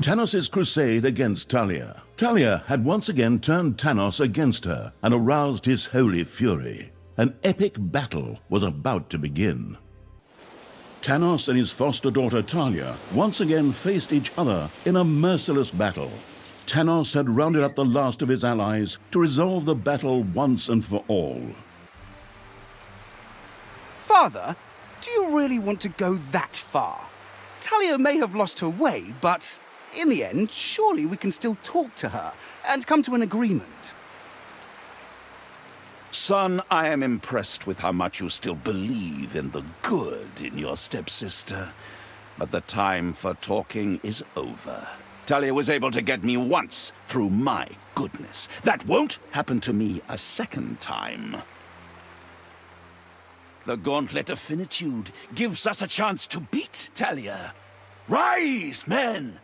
Thanos' crusade against Thalia. Thalia had once again turned Thanos against her and aroused his holy fury. An epic battle was about to begin. Thanos and his foster daughter Thalia once again faced each other in a merciless battle. Thanos had rounded up the last of his allies to resolve the battle once and for all. Father, do you really want to go that far? Thalia may have lost her way, but in the end, surely we can still talk to her and come to an agreement. Son, I am impressed with how much you still believe in the good in your stepsister. But the time for talking is over. Thalia was able to get me once through my goodness. That won't happen to me a second time. The Gauntlet of Finitude gives us a chance to beat Thalia. Rise, men!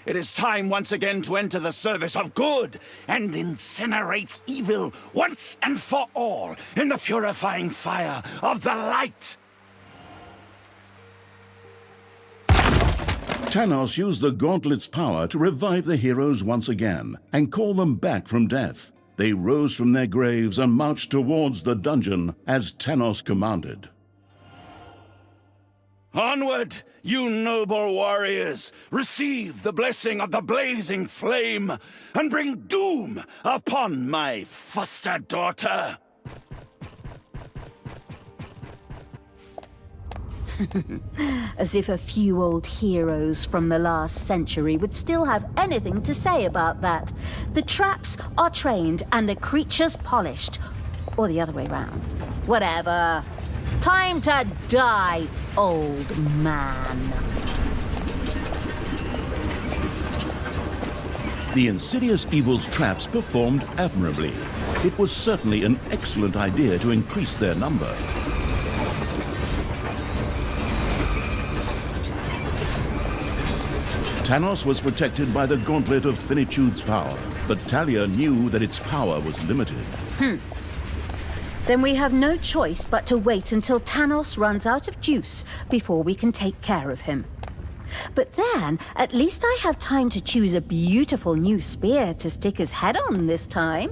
It is time once again to enter the service of good and incinerate evil once and for all in the purifying fire of the light. Thanos used the Gauntlet's power to revive the heroes once again and call them back from death. They rose from their graves and marched towards the dungeon as Thanos commanded. Onward, you noble warriors! Receive the blessing of the blazing flame and bring doom upon my foster daughter! As if a few old heroes from the last century would still have anything to say about that. The traps are trained and the creatures polished. Or the other way round. Whatever. Time to die, old man. The insidious evil's traps performed admirably. It was certainly an excellent idea to increase their number. Thanos was protected by the Gauntlet of Finitude's power, but Thalia knew that its power was limited. Then we have no choice but to wait until Thanos runs out of juice before we can take care of him. But then, at least I have time to choose a beautiful new spear to stick his head on this time.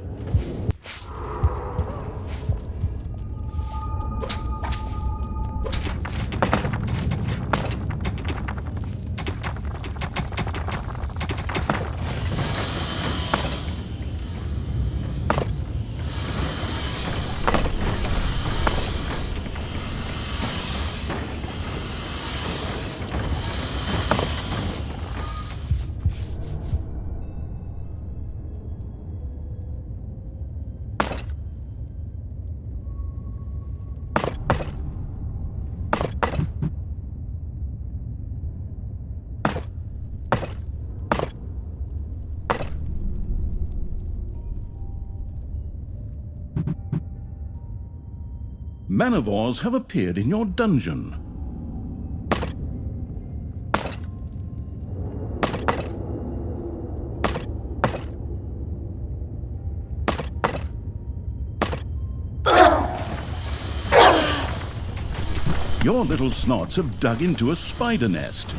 Manivores have appeared in your dungeon. Your little snots have dug into a spider nest.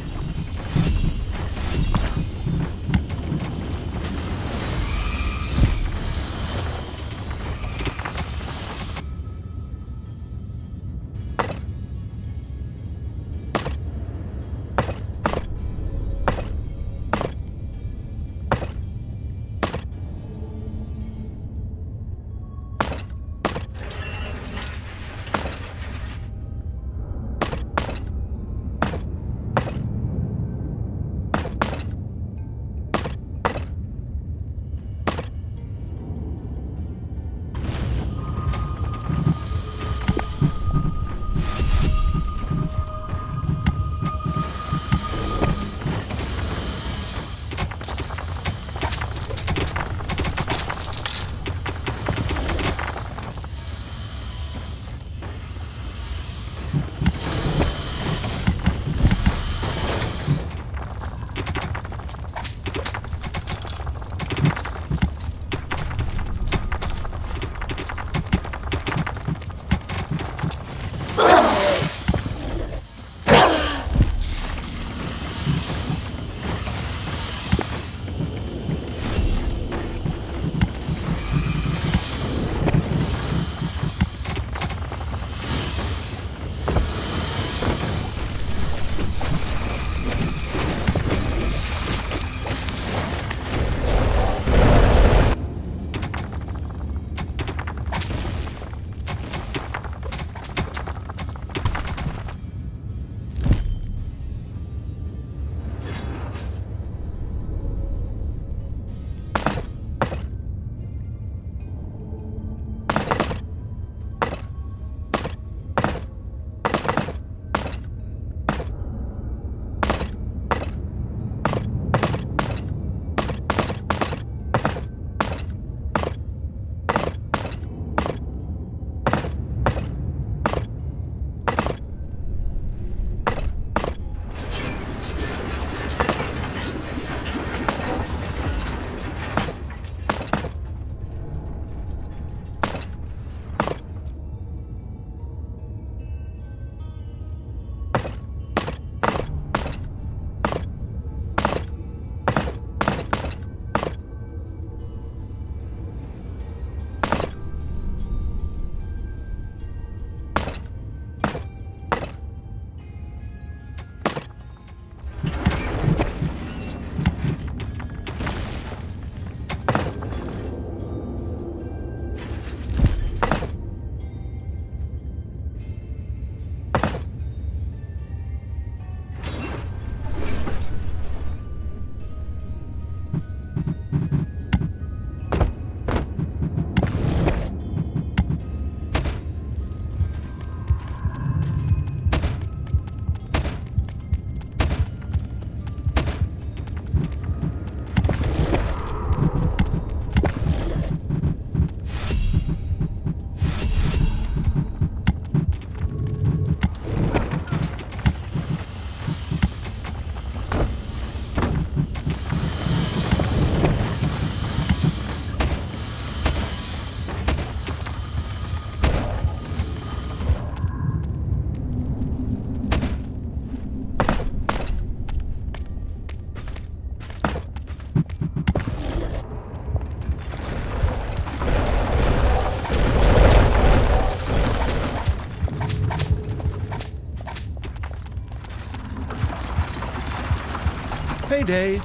Payday!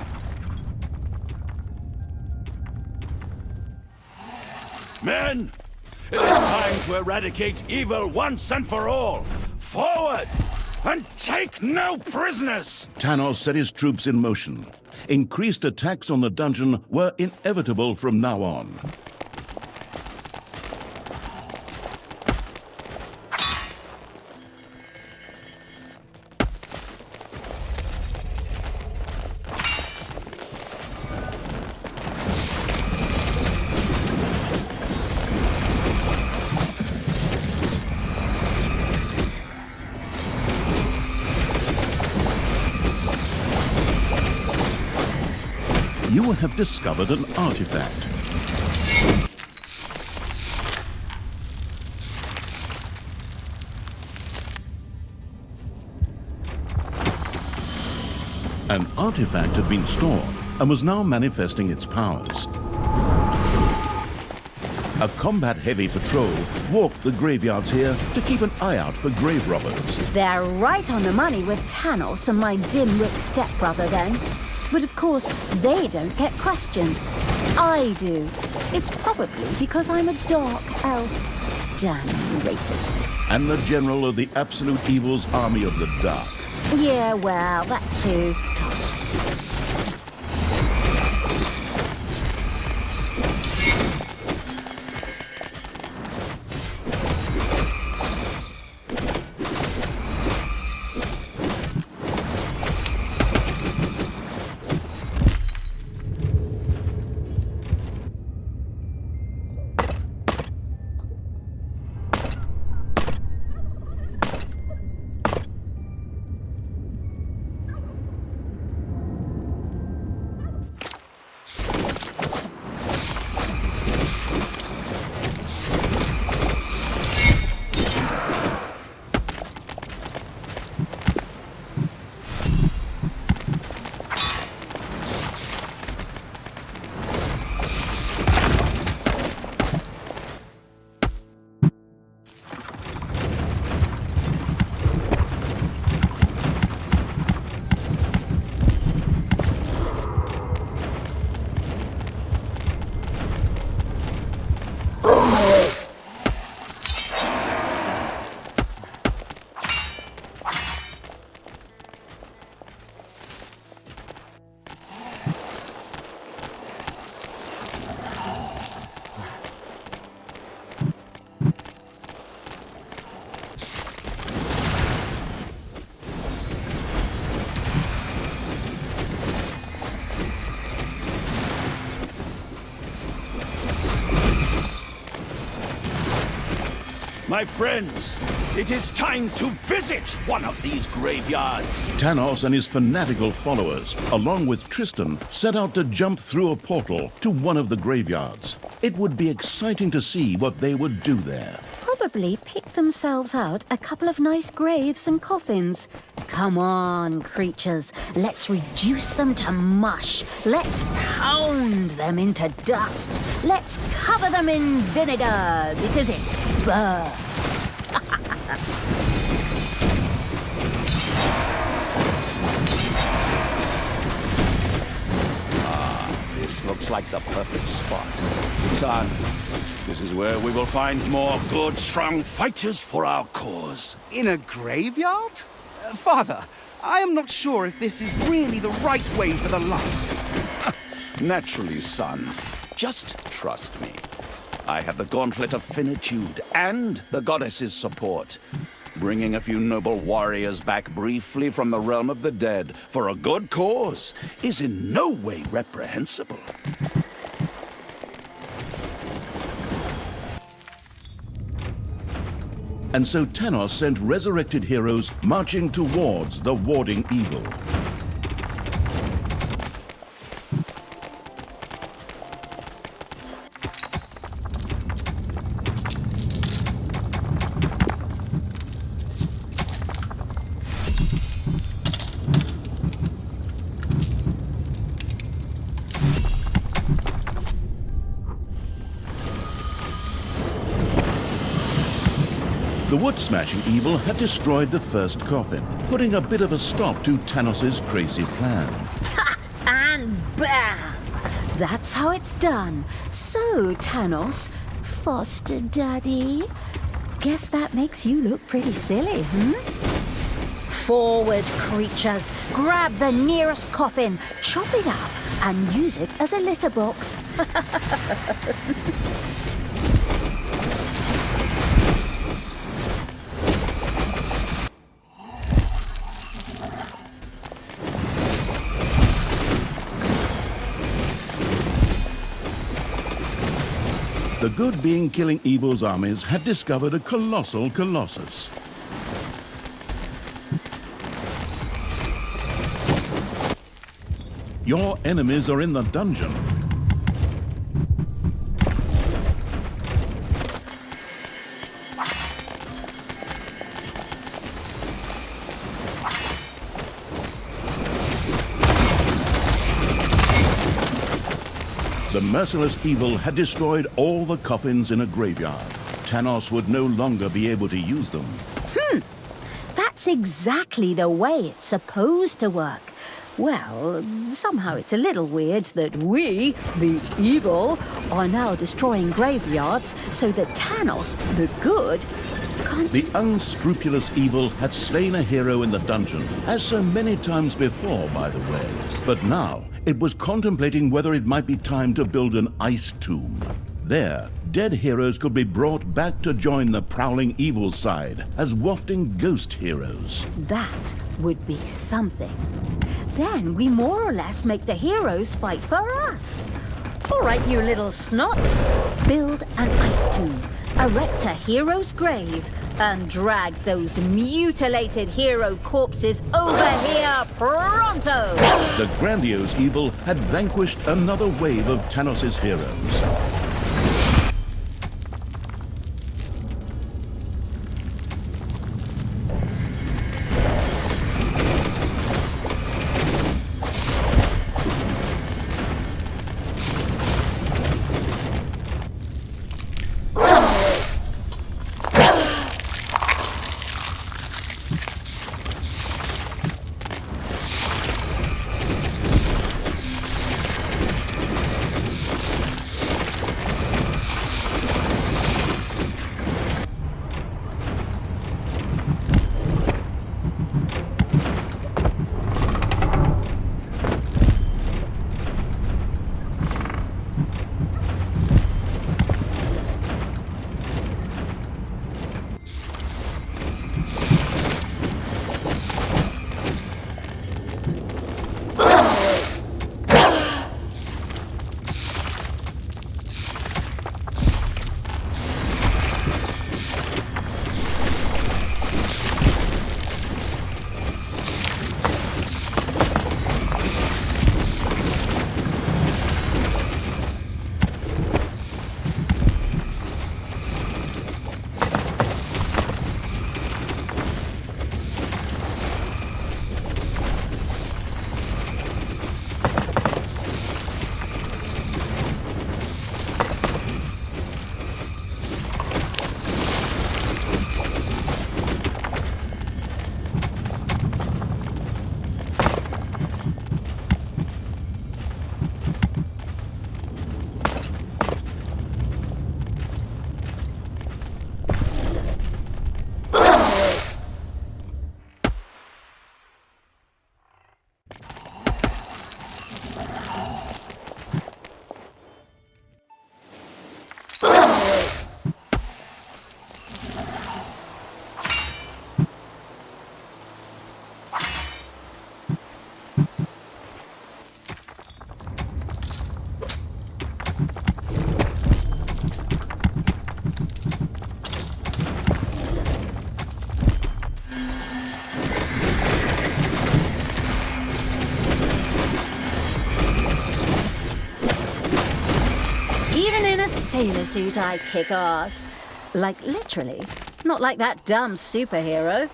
Men, it is time to eradicate evil once and for all. Forward, and take no prisoners! Thanos set his troops in motion. Increased attacks on the dungeon were inevitable from now on. You have discovered an artifact. An artifact had been stored and was now manifesting its powers. A combat-heavy patrol walked the graveyards here to keep an eye out for grave robbers. They're right on the money with Thanos and my dim-wit stepbrother then. But of course, they don't get questioned. I do. It's probably because I'm a Dark Elf. Damn racists. And the general of the Absolute Evil's Army of the Dark. Yeah, well, that too. My friends, it is time to visit one of these graveyards. Thanos and his fanatical followers, along with Tristan, set out to jump through a portal to one of the graveyards. It would be exciting to see what they would do there. Probably pick themselves out a couple of nice graves and coffins. Come on, creatures. Let's reduce them to mush. Let's pound them into dust. Let's cover them in vinegar because it burns. This looks like the perfect spot. Son, this is where we will find more good, strong fighters for our cause. In a graveyard? Father, I am not sure if this is really the right way for the light. Naturally, son. Just trust me. I have the Gauntlet of Finitude and the Goddess's support. Bringing a few noble warriors back briefly from the realm of the dead for a good cause is in no way reprehensible. And so Thanos sent resurrected heroes marching towards the warding evil. The wood-smashing evil had destroyed the first coffin, putting a bit of a stop to Thanos' crazy plan. Ha! and bam! That's how it's done. So, Thanos, foster daddy, guess that makes you look pretty silly, Forward, creatures. Grab the nearest coffin, chop it up, and use it as a litter box. The good being killing evil's armies had discovered a colossal colossus. Your enemies are in the dungeon. The merciless evil had destroyed all the coffins in a graveyard. Thanos would no longer be able to use them. That's exactly the way it's supposed to work. Well, somehow it's a little weird that we, the evil, are now destroying graveyards so that Thanos, the good, can't... The unscrupulous evil had slain a hero in the dungeon, as so many times before, by the way. But now, it was contemplating whether it might be time to build an ice tomb. There, dead heroes could be brought back to join the prowling evil side as wafting ghost heroes. That would be something. Then we more or less make the heroes fight for us. All right, you little snots, build an ice tomb, erect a hero's grave, and drag those mutilated hero corpses over here pronto! The grandiose evil had vanquished another wave of Thanos' heroes. Sailor suit, I kick ass. Like, literally. Not like that dumb superhero.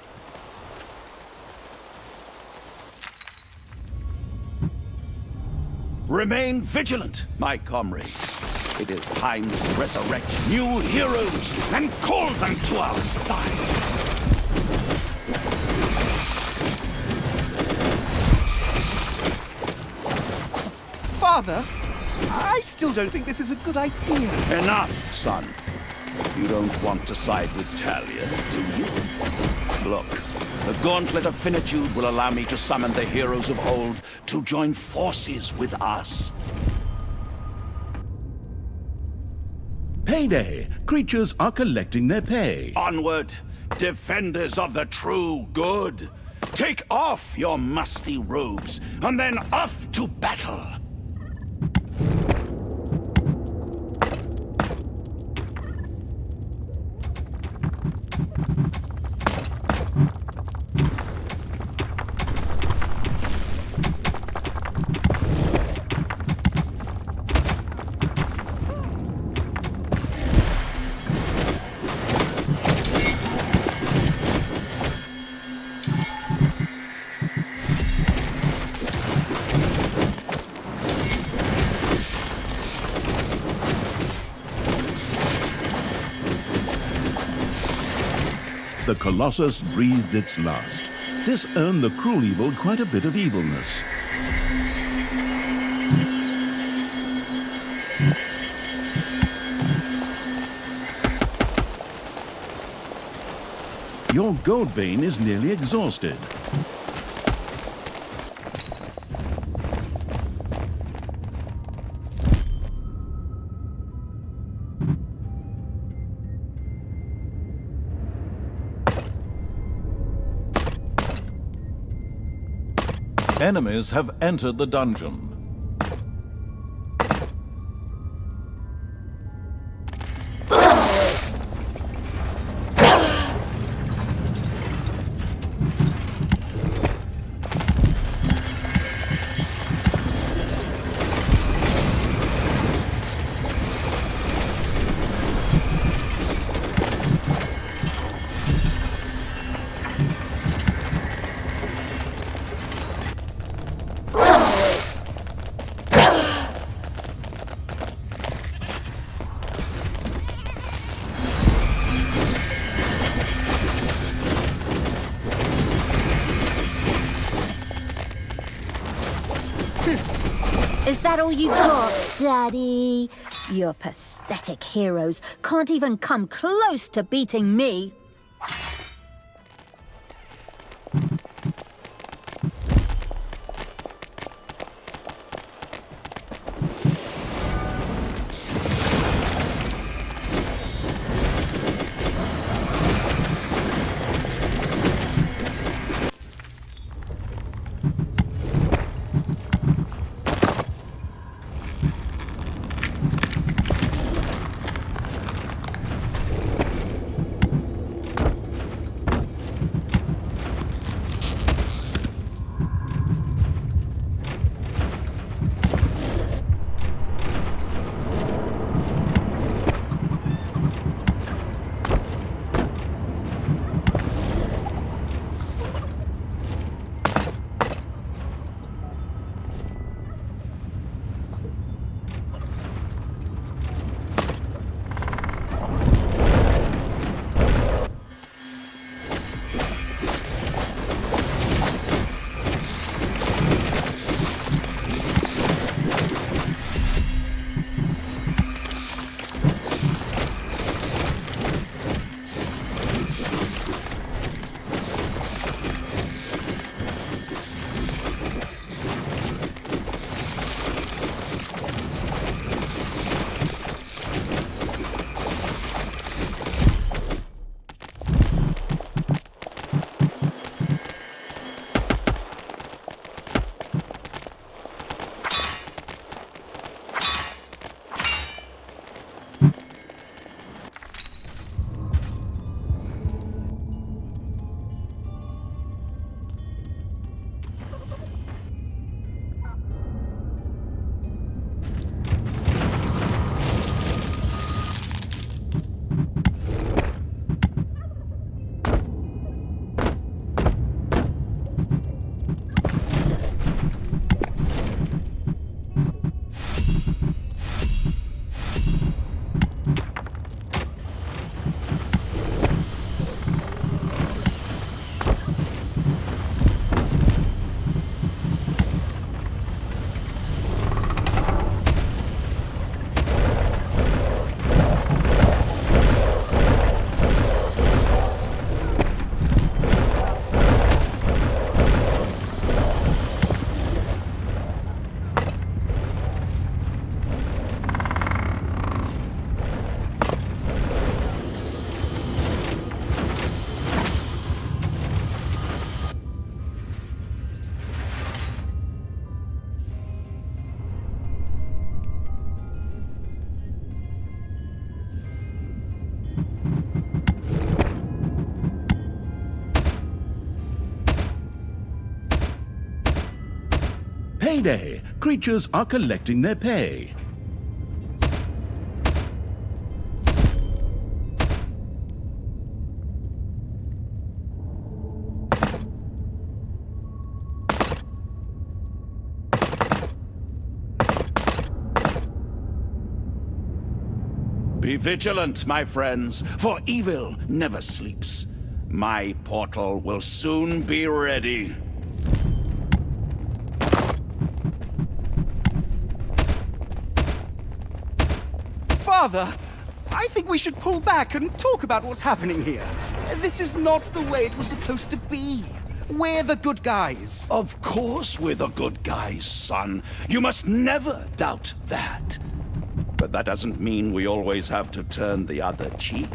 Remain vigilant, my comrades. It is time to resurrect new heroes and call them to our side. Father, I still don't think this is a good idea. Enough, son. You don't want to side with Thalia, do you? Look, the Gauntlet of Finitude will allow me to summon the heroes of old to join forces with us. Payday! Creatures are collecting their pay. Onward, defenders of the true good. Take off your musty robes, and then off to battle. The Colossus breathed its last. This earned the cruel evil quite a bit of evilness. Your gold vein is nearly exhausted. Enemies have entered the dungeon. Is that all you got, Daddy? Your pathetic heroes can't even come close to beating me. Payday! Creatures are collecting their pay. Be vigilant, my friends, for evil never sleeps. My portal will soon be ready. Father, I think we should pull back and talk about what's happening here. This is not the way it was supposed to be. We're the good guys. Of course we're the good guys, son. You must never doubt that. But that doesn't mean we always have to turn the other cheek.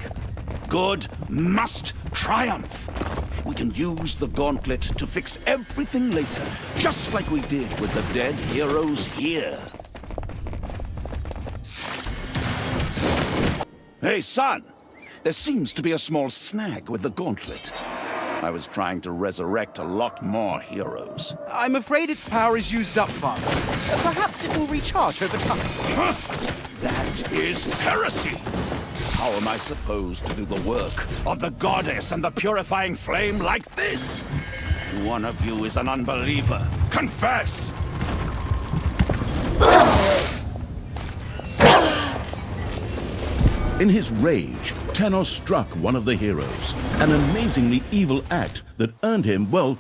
Good must triumph. We can use the gauntlet to fix everything later, just like we did with the dead heroes here. Hey, son! There seems to be a small snag with the gauntlet. I was trying to resurrect a lot more heroes. I'm afraid its power is used up, Father. Perhaps it will recharge over time. Huh? That is heresy! How am I supposed to do the work of the goddess and the purifying flame like this? One of you is an unbeliever. Confess! In his rage, Thanos struck one of the heroes, an amazingly evil act that earned him, well,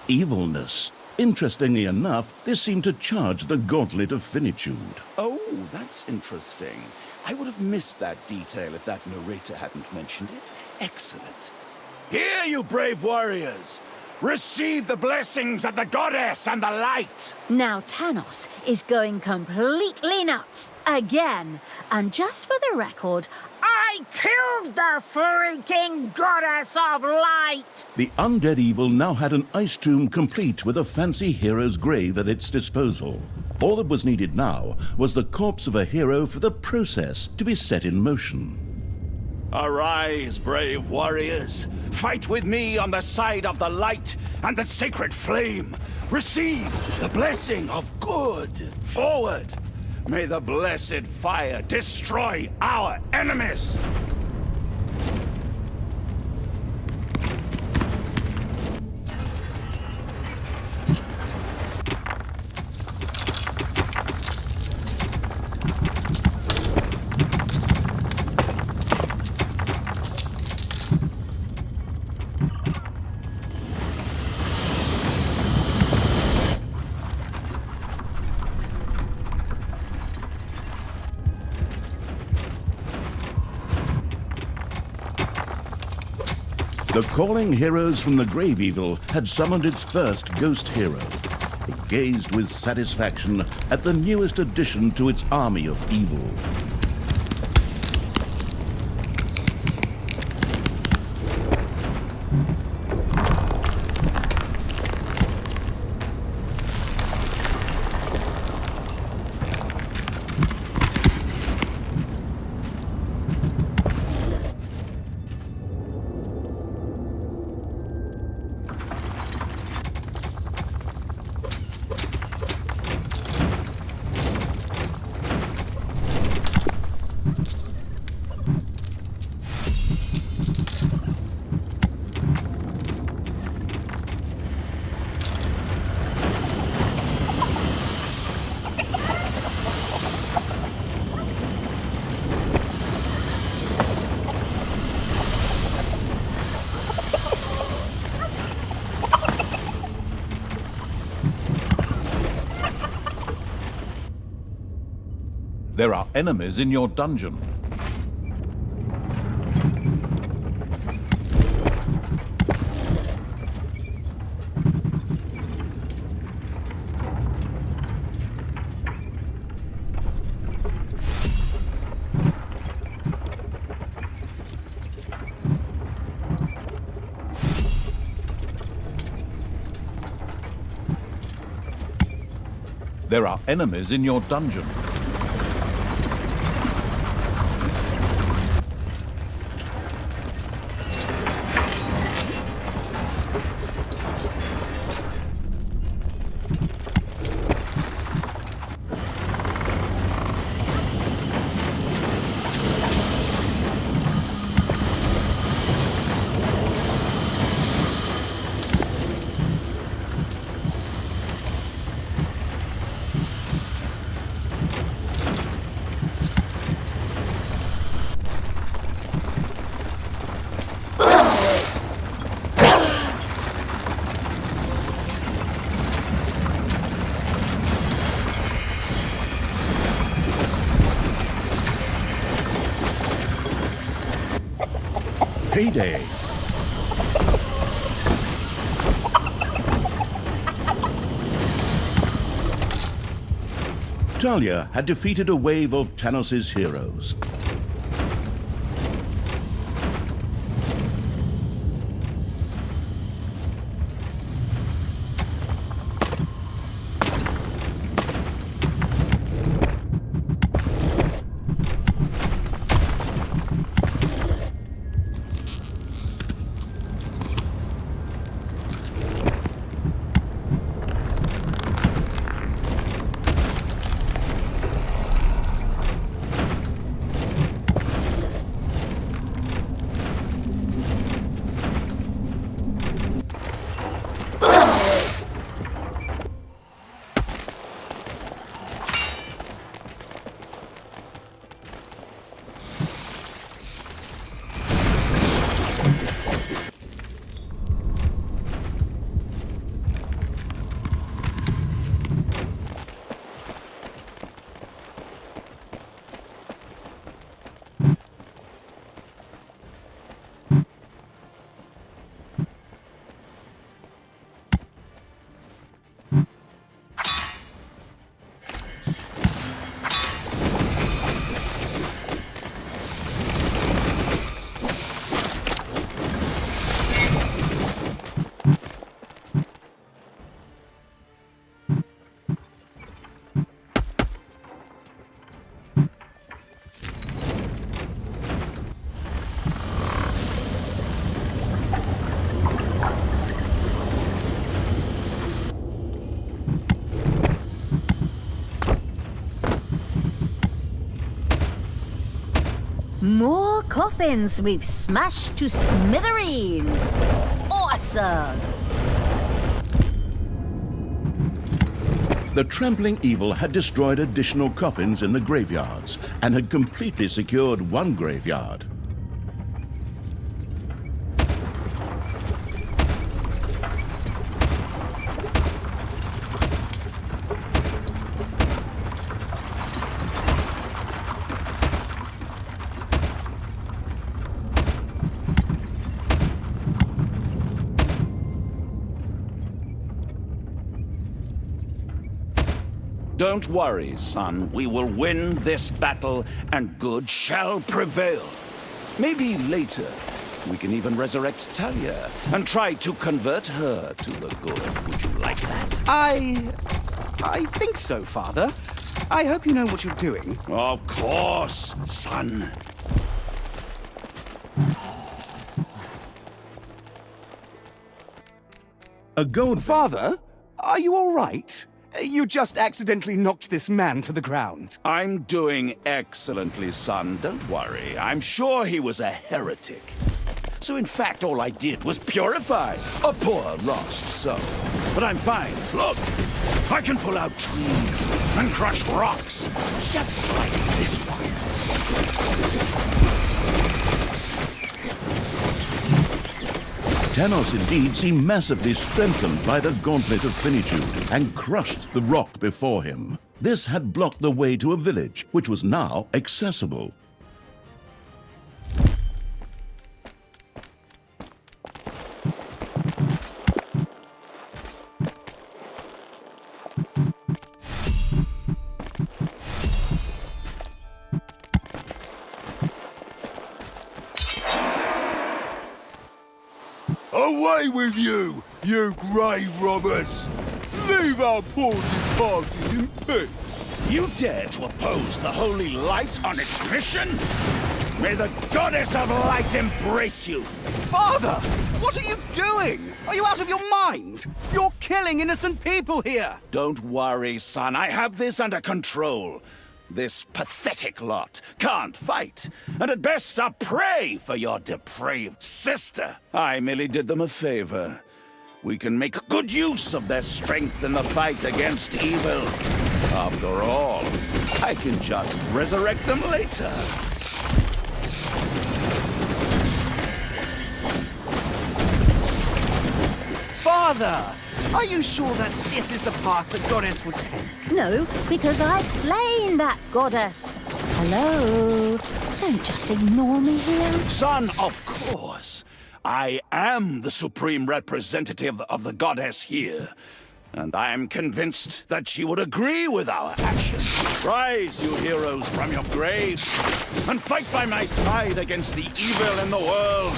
evilness. Interestingly enough, this seemed to charge the Gauntlet of Finitude. Oh, that's interesting. I would have missed that detail if that narrator hadn't mentioned it. Excellent. Here, you brave warriors! Receive the blessings of the goddess and the light! Now Thanos is going completely nuts again. And just for the record, I killed the freaking goddess of light! The undead evil now had an ice tomb complete with a fancy hero's grave at its disposal. All that was needed now was the corpse of a hero for the process to be set in motion. Arise, brave warriors! Fight with me on the side of the light and the sacred flame! Receive the blessing of good! Forward! May the blessed fire destroy our enemies! The Calling Heroes from the Grave Evil had summoned its first ghost hero. It gazed with satisfaction at the newest addition to its army of evil. There are enemies in your dungeon. There are enemies in your dungeon. Payday. Thalia had defeated a wave of Thanos' heroes. More coffins we've smashed to smithereens! Awesome! The trampling evil had destroyed additional coffins in the graveyards and had completely secured one graveyard. Don't worry, son. We will win this battle, and good shall prevail. Maybe later, we can even resurrect Thalia and try to convert her to the good. Would you like that? I think so, Father. I hope you know what you're doing. Of course, son. A gold... Father, are you all right? You just accidentally knocked this man to the ground. I'm doing excellently, son. Don't worry. I'm sure he was a heretic. So in fact, all I did was purify a poor lost soul. But I'm fine. Look, I can pull out trees and crush rocks, just like this one. Thanos indeed seemed massively strengthened by the Gauntlet of Finitude and crushed the rock before him. This had blocked the way to a village, which was now accessible. Away with you, you grave robbers! Leave our poor departed in peace! You dare to oppose the holy light on its mission? May the goddess of light embrace you! Father, what are you doing? Are you out of your mind? You're killing innocent people here! Don't worry, son. I have this under control. This pathetic lot can't fight, and at best are prey for your depraved sister. I merely did them a favor. We can make good use of their strength in the fight against evil. After all, I can just resurrect them later. Father, are you sure that this is the path the goddess would take? No, because I've slain that goddess. Hello? Don't just ignore me here. Son, of course. course. I am the supreme representative of the goddess here. And I am convinced that she would agree with our actions. Rise, you heroes, from your graves, and fight by my side against the evil in the world.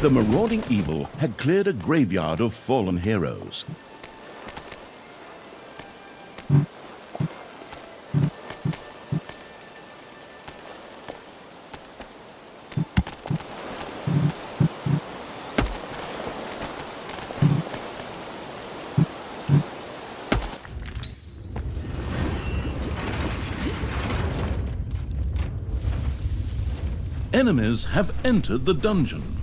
The marauding evil had cleared a graveyard of fallen heroes. Enemies have entered the dungeon.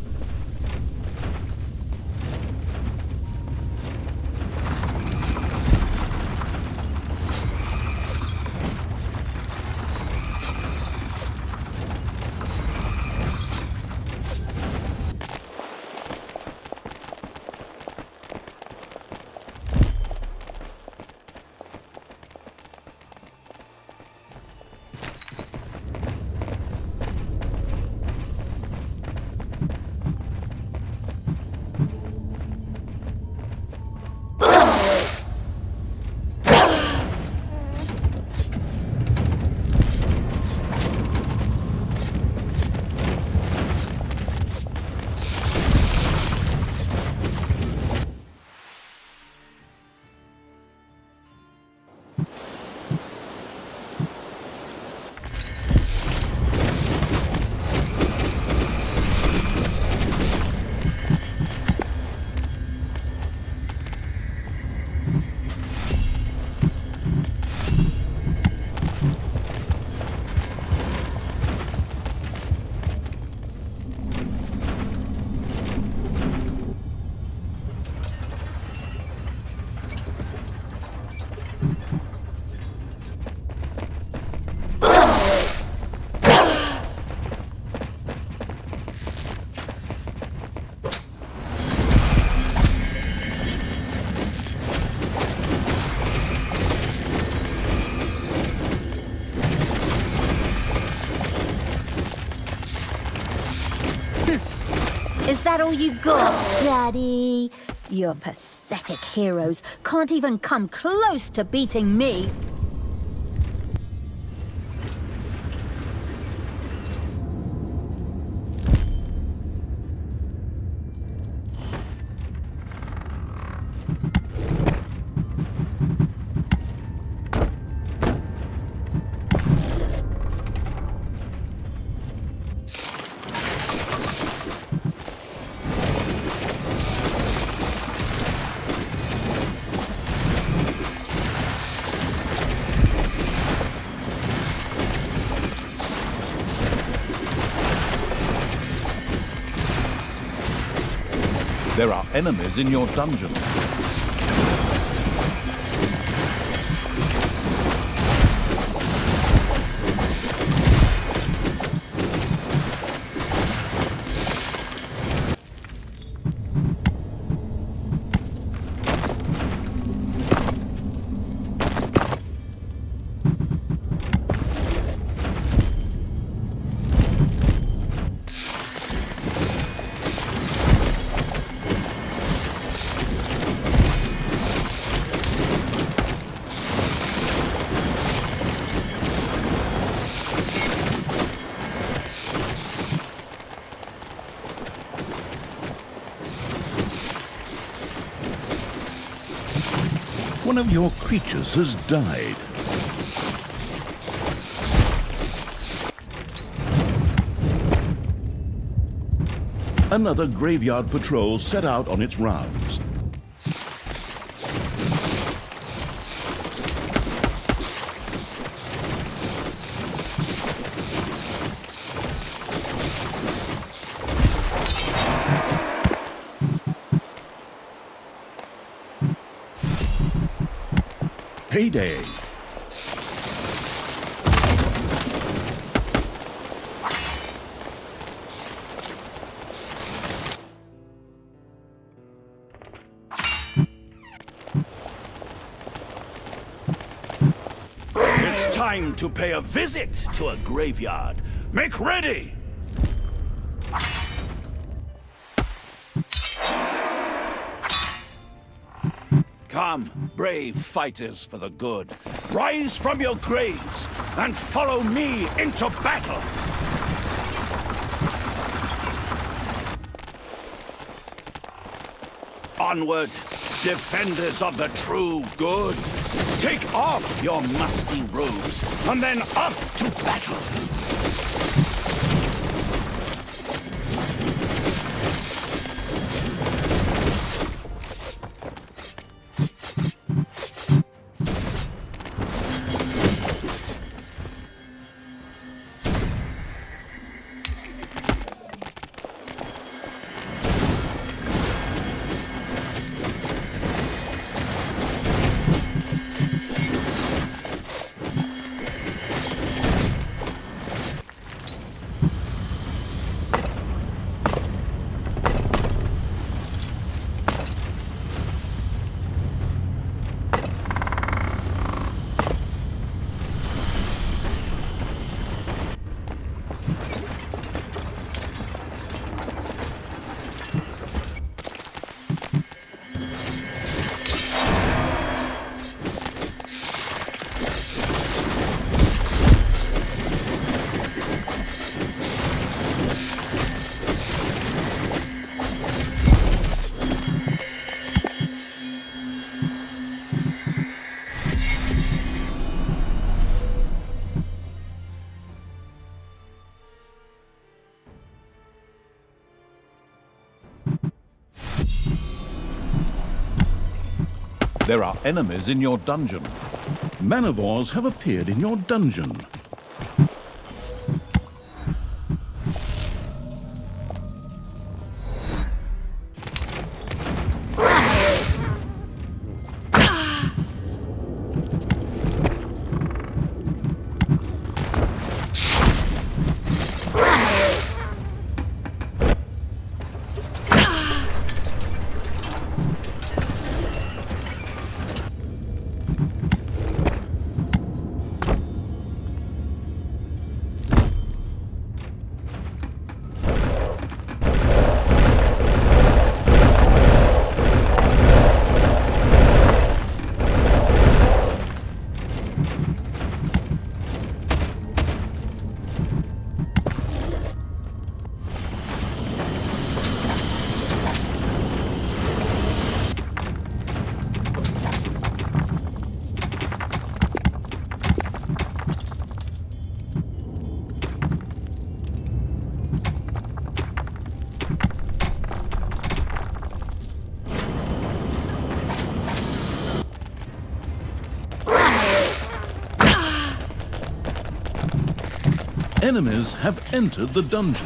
Is that all you got, Daddy? Your pathetic heroes can't even come close to beating me. There are enemies in your dungeon. One of your creatures has died. Another graveyard patrol set out on its rounds. Payday! It's time to pay a visit to a graveyard. Make ready! Come, brave fighters for the good. Rise from your graves and follow me into battle! Onward, defenders of the true good. Take off your musty robes and then off to battle! There are enemies in your dungeon. Manivores have appeared in your dungeon. Enemies have entered the dungeon.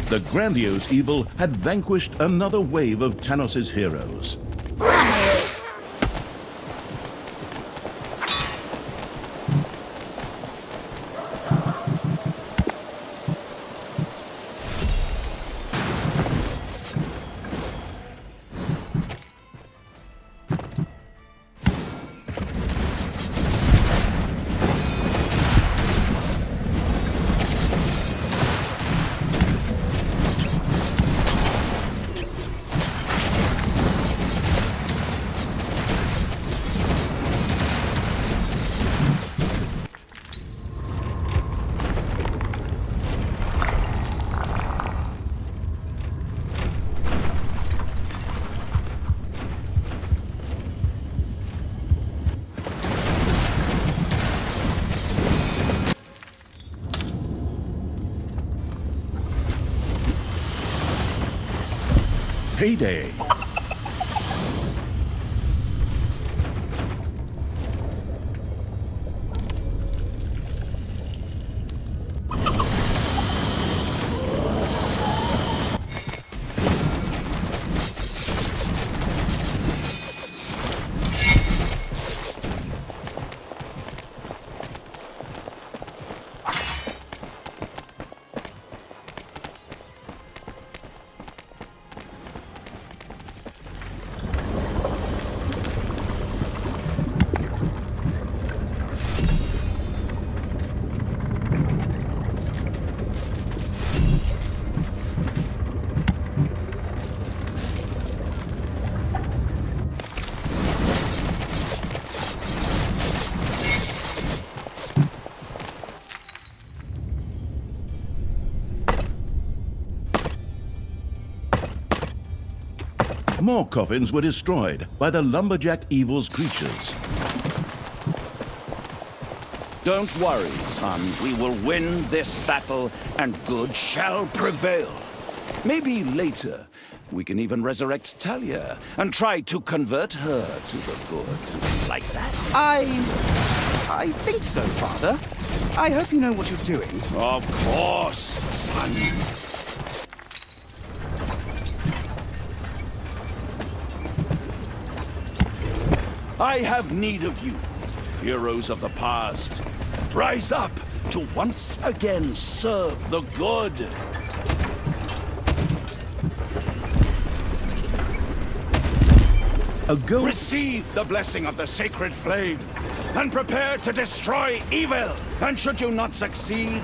The grandiose evil had vanquished another wave of Thanos' heroes. Payday. More coffins were destroyed by the lumberjack evil's creatures. Don't worry, son. We will win this battle, and good shall prevail. Maybe later, we can even resurrect Thalia and try to convert her to the good. Like that? I think so, Father. I hope you know what you're doing. Of course, son. I have need of you, heroes of the past. Rise up to once again serve the good. Receive the blessing of the sacred flame, and prepare to destroy evil. And should you not succeed,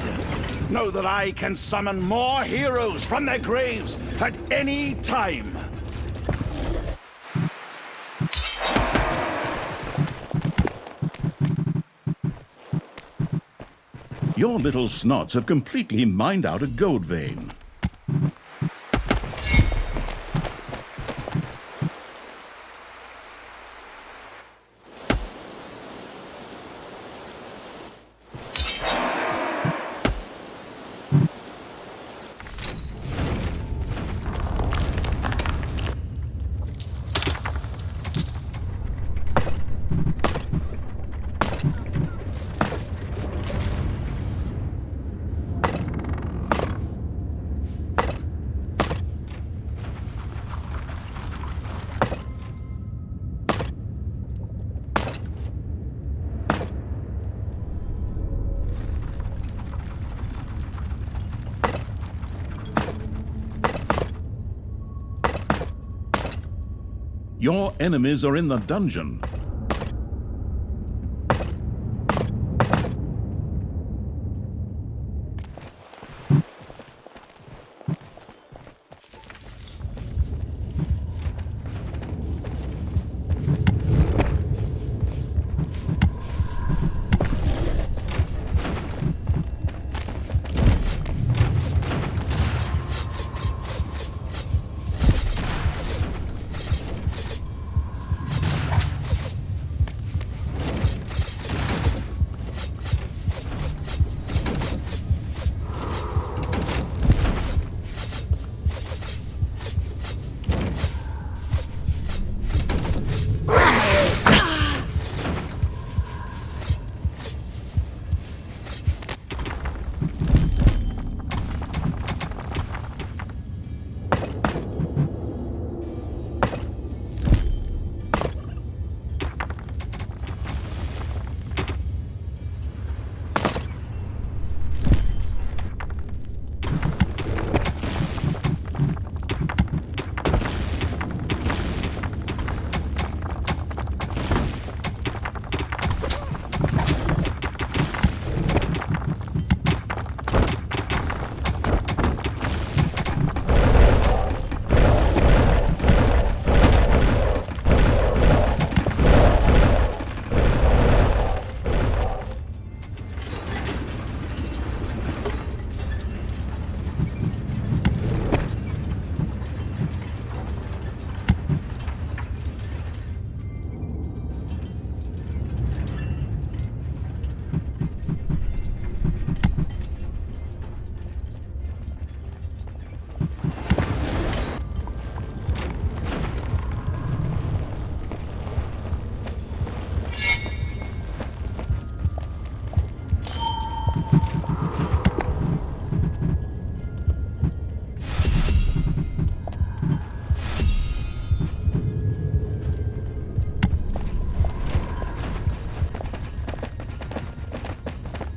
know that I can summon more heroes from their graves at any time. Your little snots have completely mined out a gold vein. Your enemies are in the dungeon.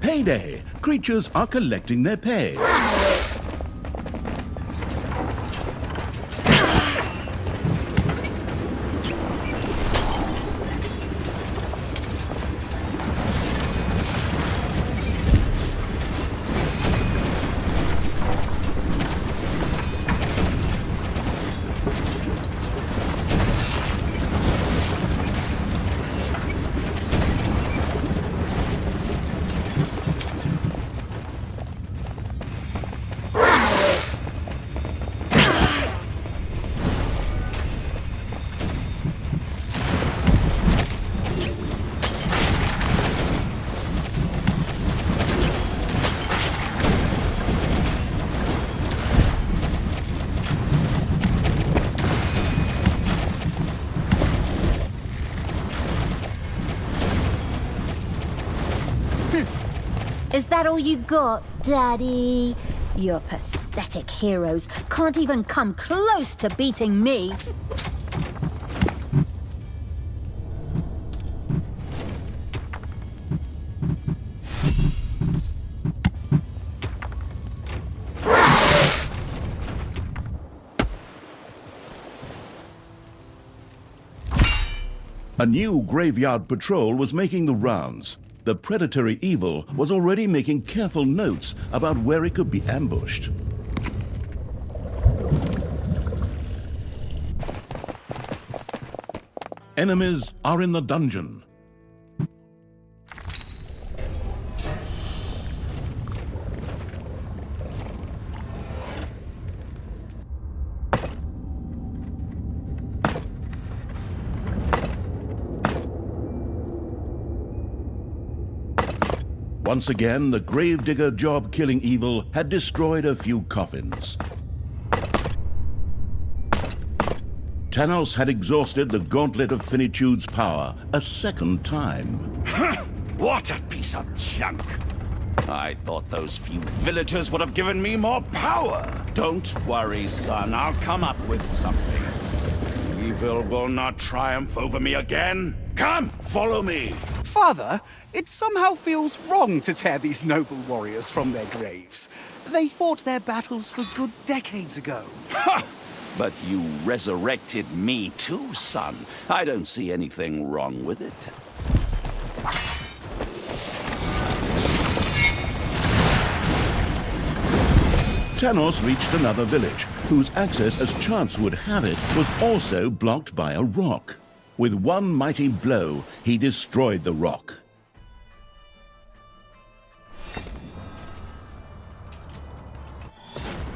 Payday! Creatures are collecting their pay. Is that all you got, Daddy? Your pathetic heroes can't even come close to beating me. A new graveyard patrol was making the rounds. The predatory evil was already making careful notes about where it could be ambushed. Enemies are in the dungeon. Once again, the gravedigger job-killing evil had destroyed a few coffins. Thanos had exhausted the gauntlet of finitude's power a second time. What a piece of junk! I thought those few villagers would have given me more power. Don't worry, son, I'll come up with something. Evil will not triumph over me again. Come, follow me! Father, it somehow feels wrong to tear these noble warriors from their graves. They fought their battles for good decades ago. Ha! But you resurrected me too, son. I don't see anything wrong with it. Thanos reached another village, whose access, as chance would have it, was also blocked by a rock. With one mighty blow, he destroyed the rock.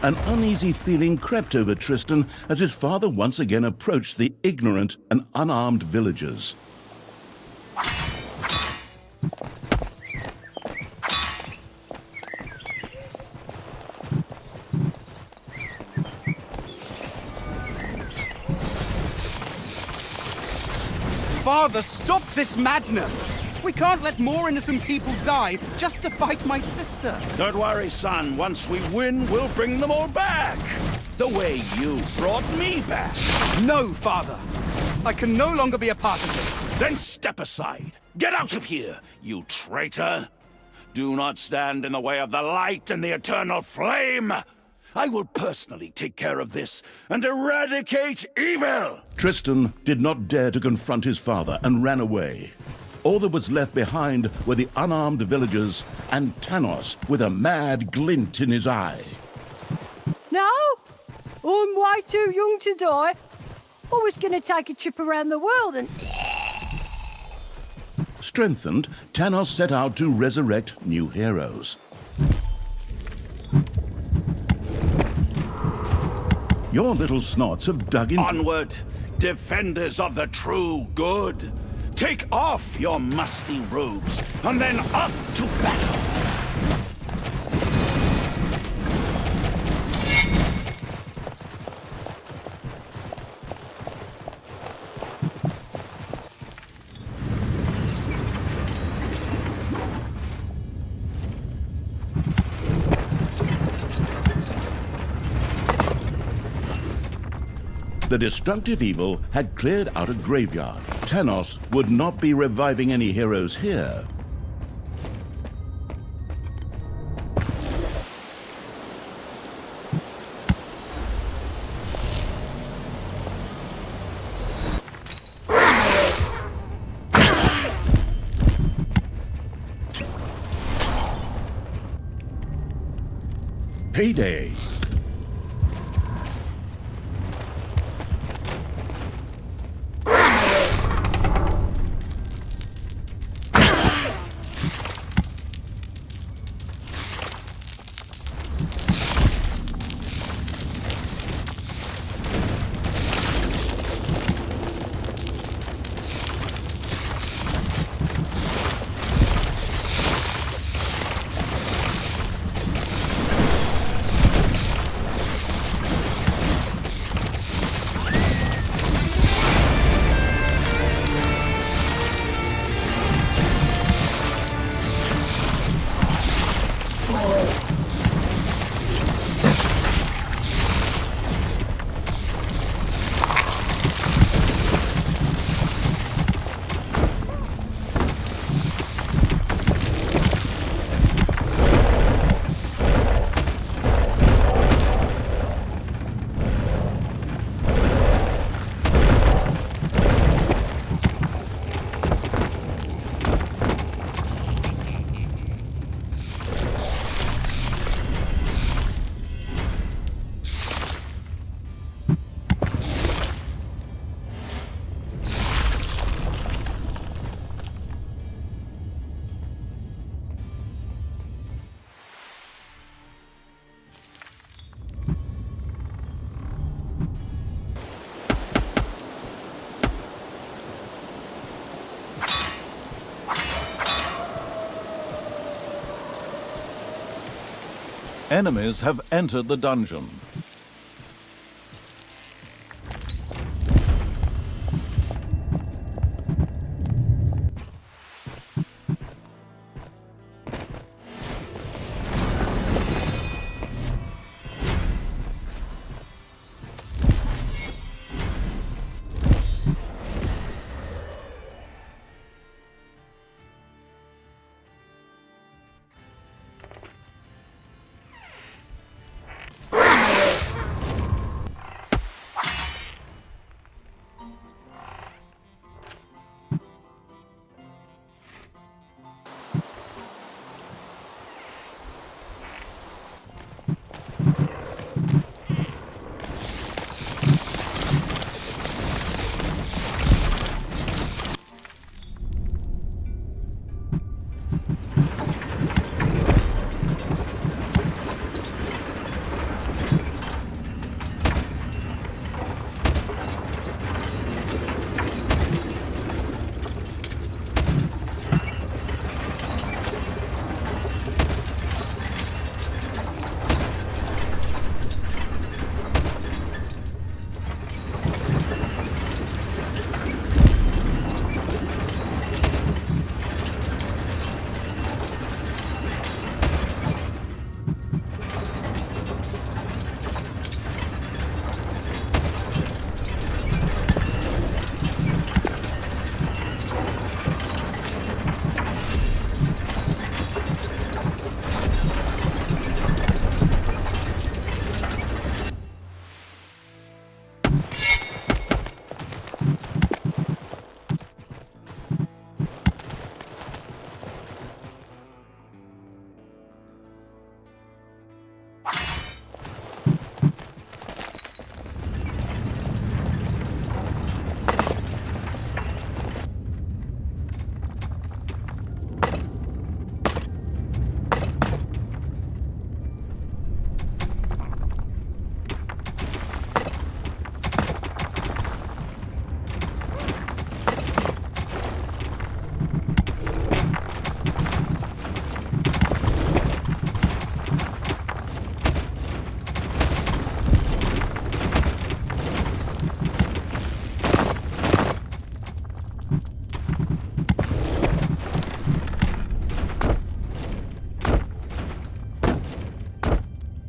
An uneasy feeling crept over Tristan as his father once again approached the ignorant and unarmed villagers. Father, stop this madness! We can't let more innocent people die just to fight my sister. Don't worry, son. Once we win, we'll bring them all back. The way you brought me back. No, Father. I can no longer be a part of this. Then step aside. Get out of here, you traitor. Do not stand in the way of the light and the eternal flame. I will personally take care of this and eradicate evil. Tristan did not dare to confront his father and ran away. All that was left behind were the unarmed villagers and Thanos with a mad glint in his eye. No, I'm way too young to die. I was going to take a trip around the world and... Strengthened, Thanos set out to resurrect new heroes. Your little snots have dug in. Onward, defenders of the true good. Take off your musty robes, and then off to battle! The destructive evil had cleared out a graveyard. Thanos would not be reviving any heroes here. Payday. Enemies have entered the dungeon.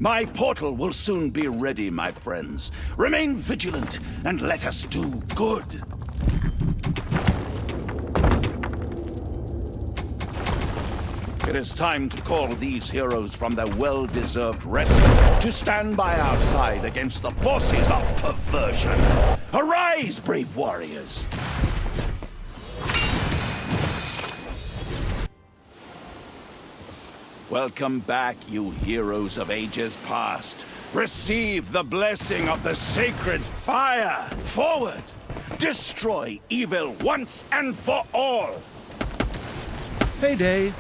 My portal will soon be ready, my friends. Remain vigilant and let us do good. It is time to call these heroes from their well-deserved rest to stand by our side against the forces of perversion. Arise, brave warriors! Welcome back, you heroes of ages past. Receive the blessing of the sacred fire. Forward! Destroy evil once and for all! Payday!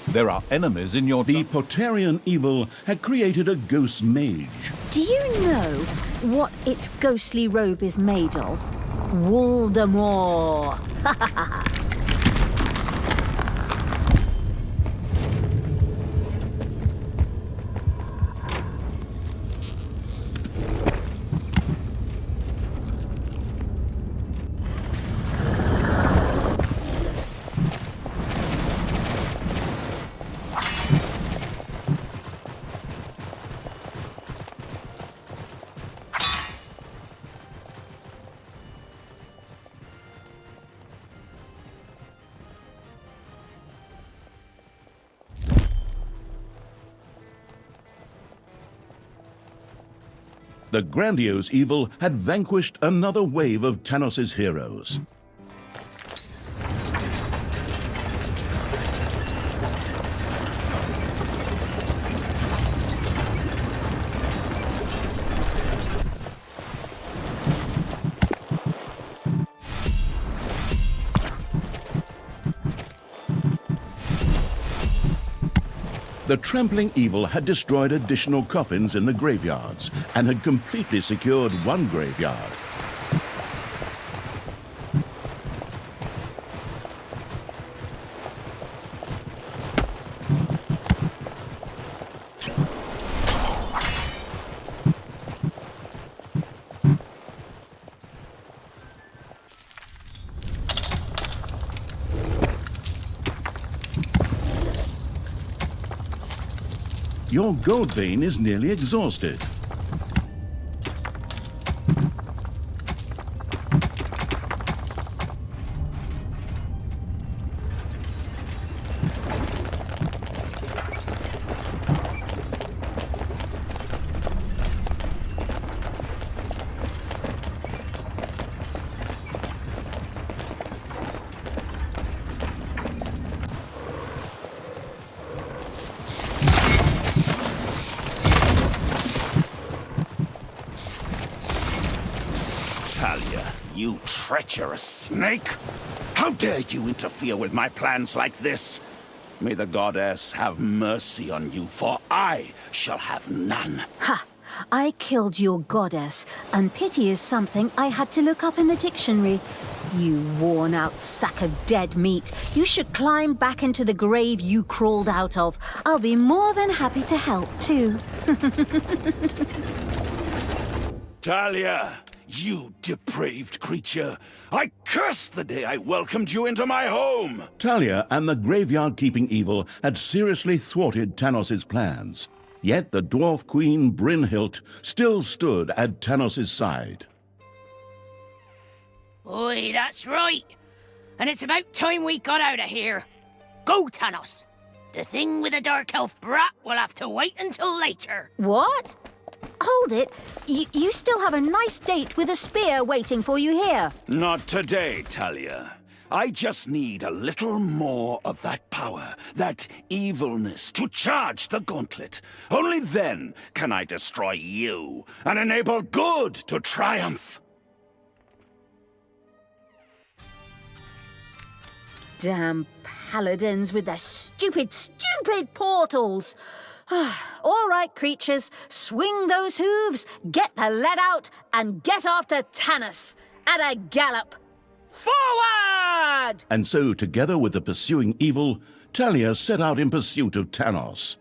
There are enemies in your... The Potarian evil had created a ghost mage. Do you know what its ghostly robe is made of? Voldemort! The grandiose evil had vanquished another wave of Thanos' heroes. The trampling evil had destroyed additional coffins in the graveyards and had completely secured one graveyard. Your gold vein is nearly exhausted. Thalia, you treacherous snake! How dare you interfere with my plans like this? May the goddess have mercy on you, for I shall have none. Ha! I killed your goddess, and pity is something I had to look up in the dictionary. You worn-out sack of dead meat. You should climb back into the grave you crawled out of. I'll be more than happy to help, too. Thalia, you depraved creature! I curse the day I welcomed you into my home! Thalia and the graveyard-keeping evil had seriously thwarted Thanos' plans. Yet the dwarf queen Brynhild still stood at Thanos' side. Oi, that's right. And it's about time we got out of here. Go, Thanos. The thing with the Dark Elf brat will have to wait until later. What? Hold it. You still have a nice date with a spear waiting for you here. Not today, Thalia. I just need a little more of that power, that evilness, to charge the gauntlet. Only then can I destroy you and enable good to triumph. Damn paladins with their stupid portals. All right, creatures, swing those hooves, get the lead out, and get after Thanos at a gallop. Forward! And so, together with the pursuing evil, Thalia set out in pursuit of Thanos.